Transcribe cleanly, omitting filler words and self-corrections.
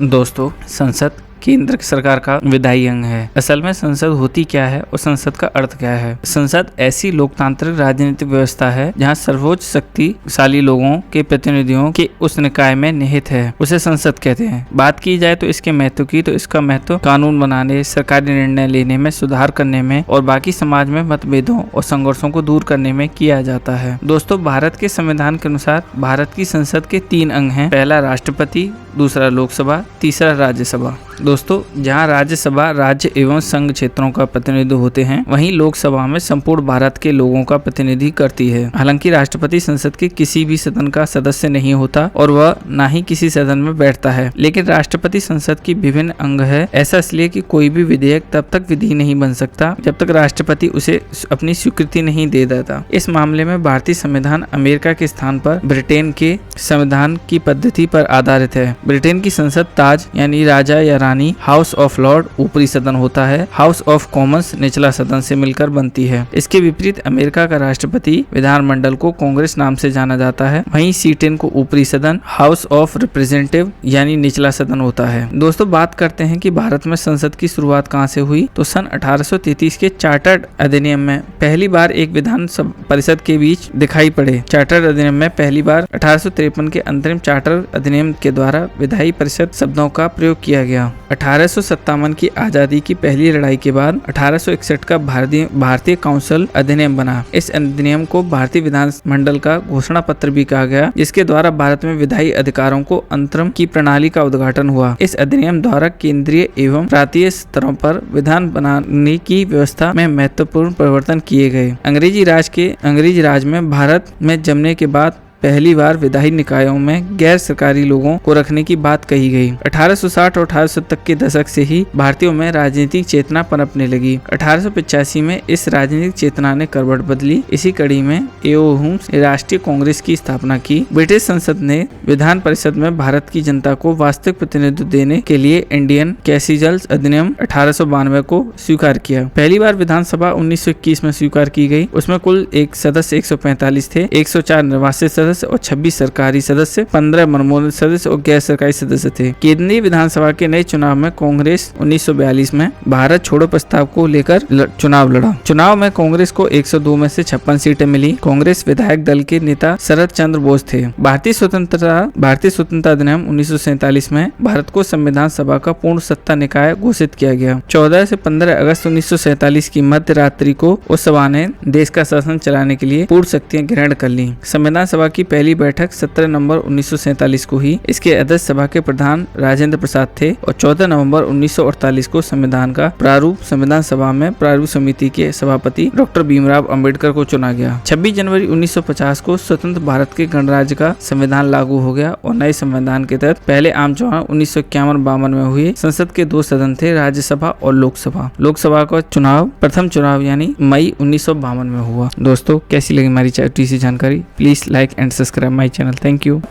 दोस्तों, संसद केंद्र सरकार का विधायी अंग है। असल में संसद होती क्या है और संसद का अर्थ क्या है? संसद ऐसी लोकतांत्रिक राजनीतिक व्यवस्था है जहां सर्वोच्च शक्तिशाली लोगों के प्रतिनिधियों के उस निकाय में निहित है, उसे संसद कहते हैं। बात की जाए तो इसके महत्व की, तो इसका महत्व कानून बनाने, सरकारी निर्णय लेने में, सुधार करने में और बाकी समाज में मतभेदों और संघर्षों को दूर करने में किया जाता है। दोस्तों, भारत के संविधान के अनुसार भारत की संसद के 3 अंग हैं। पहला राष्ट्रपति, दूसरा लोकसभा, तीसरा राज्यसभा। दोस्तों, जहां राज्यसभा राज्य एवं संघ क्षेत्रों का प्रतिनिधित्व होते हैं, वहीं लोकसभा में संपूर्ण भारत के लोगों का प्रतिनिधि करती है। हालांकि राष्ट्रपति संसद के किसी भी सदन का सदस्य नहीं होता और वह न ही किसी सदन में बैठता है, लेकिन राष्ट्रपति संसद की विभिन्न अंग है। ऐसा इसलिए कि कोई भी विधेयक तब तक विधि नहीं बन सकता जब तक राष्ट्रपति उसे अपनी स्वीकृति नहीं दे देता। इस मामले में भारतीय संविधान अमेरिका के स्थान पर ब्रिटेन के संविधान की पद्धति पर आधारित है। ब्रिटेन की संसद ताज यानी राजा या रानी, हाउस ऑफ लॉर्ड ऊपरी सदन होता है, हाउस ऑफ कॉमन्स निचला सदन से मिलकर बनती है। इसके विपरीत अमेरिका का राष्ट्रपति विधानमंडल को कांग्रेस नाम से जाना जाता है। वहीं C10 को ऊपरी सदन, हाउस ऑफ रिप्रेजेंटेटिव यानी निचला सदन होता है। दोस्तों, बात करते हैं कि भारत में संसद की शुरुआत कहां से हुई, तो सन 1833 के चार्टर्ड अधिनियम में पहली बार एक विधान परिषद के बीच दिखाई पड़े। चार्टर्ड अधिनियम में पहली बार 1853 के अंतरिम चार्टर अधिनियम के द्वारा विधायी परिषद शब्दों का प्रयोग किया गया। 1857 की आजादी की पहली लड़ाई के बाद 1861 का भारतीय काउंसिल अधिनियम बना। इस अधिनियम को भारतीय विधानमंडल का घोषणा पत्र भी कहा गया, जिसके द्वारा भारत में विधायी अधिकारों को अंतरिम की प्रणाली का उद्घाटन हुआ। इस अधिनियम द्वारा केंद्रीय एवं प्रांतीय स्तरों पर विधान बनाने की व्यवस्था में महत्वपूर्ण परिवर्तन किए गए। अंग्रेजी राज में भारत में जमने के बाद पहली बार विधायी निकायों में गैर सरकारी लोगों को रखने की बात कही गई। 1860 और 1870 के दशक से ही भारतीयों में राजनीतिक चेतना पनपने लगी। 1885 में इस राजनीतिक चेतना ने करवट बदली। इसी कड़ी में राष्ट्रीय कांग्रेस की स्थापना की। ब्रिटिश संसद ने विधान परिषद में भारत की जनता को वास्तविक प्रतिनिधित्व देने के लिए इंडियन कैसिजल्स अधिनियम 1892 को स्वीकार किया। पहली बार विधानसभा 1921 में स्वीकार की गई। उसमें कुल एक सदस्य 145 थे, 104 निर्वासित सदस्य और 26 सरकारी सदस्य, 15 मनमोनित सदस्य और गैर सरकारी सदस्य थे। केंद्रीय विधानसभा के नए चुनाव में कांग्रेस 1942 में भारत छोड़ो प्रस्ताव को लेकर चुनाव लड़ा। चुनाव में कांग्रेस को 102 में से 56 सीटें मिली। कांग्रेस विधायक दल के नेता शरद चंद्र बोस थे। भारतीय स्वतंत्रता अधिनियम 1947 में भारत को संविधान सभा का पूर्ण सत्ता निकाय घोषित किया गया। 14 से 15 अगस्त 1947 की मध्य रात्रि को उस सभा ने देश का शासन चलाने के लिए पूर्ण शक्तियां ग्रहण कर ली। संविधान सभा की पहली बैठक 17 नवंबर 1947 को हुई। इसके अध्यक्ष सभा के प्रधान राजेंद्र प्रसाद थे और 14 नवंबर 1948 को संविधान का प्रारूप संविधान सभा में प्रारूप समिति के सभापति डॉक्टर भीमराव अंबेडकर को चुना गया। 26 जनवरी 1950 को स्वतंत्र भारत के गणराज्य का संविधान लागू हो गया और नए संविधान के तहत पहले आम चुनाव 1951-52 में हुए। संसद के 2 सदन थे, राज्यसभा और लोकसभा। लोकसभा का प्रथम चुनाव यानी मई 1952 में हुआ। दोस्तों, कैसी लगी हमारी छोटी सी जानकारी? Please like and subscribe my channel. Thank you.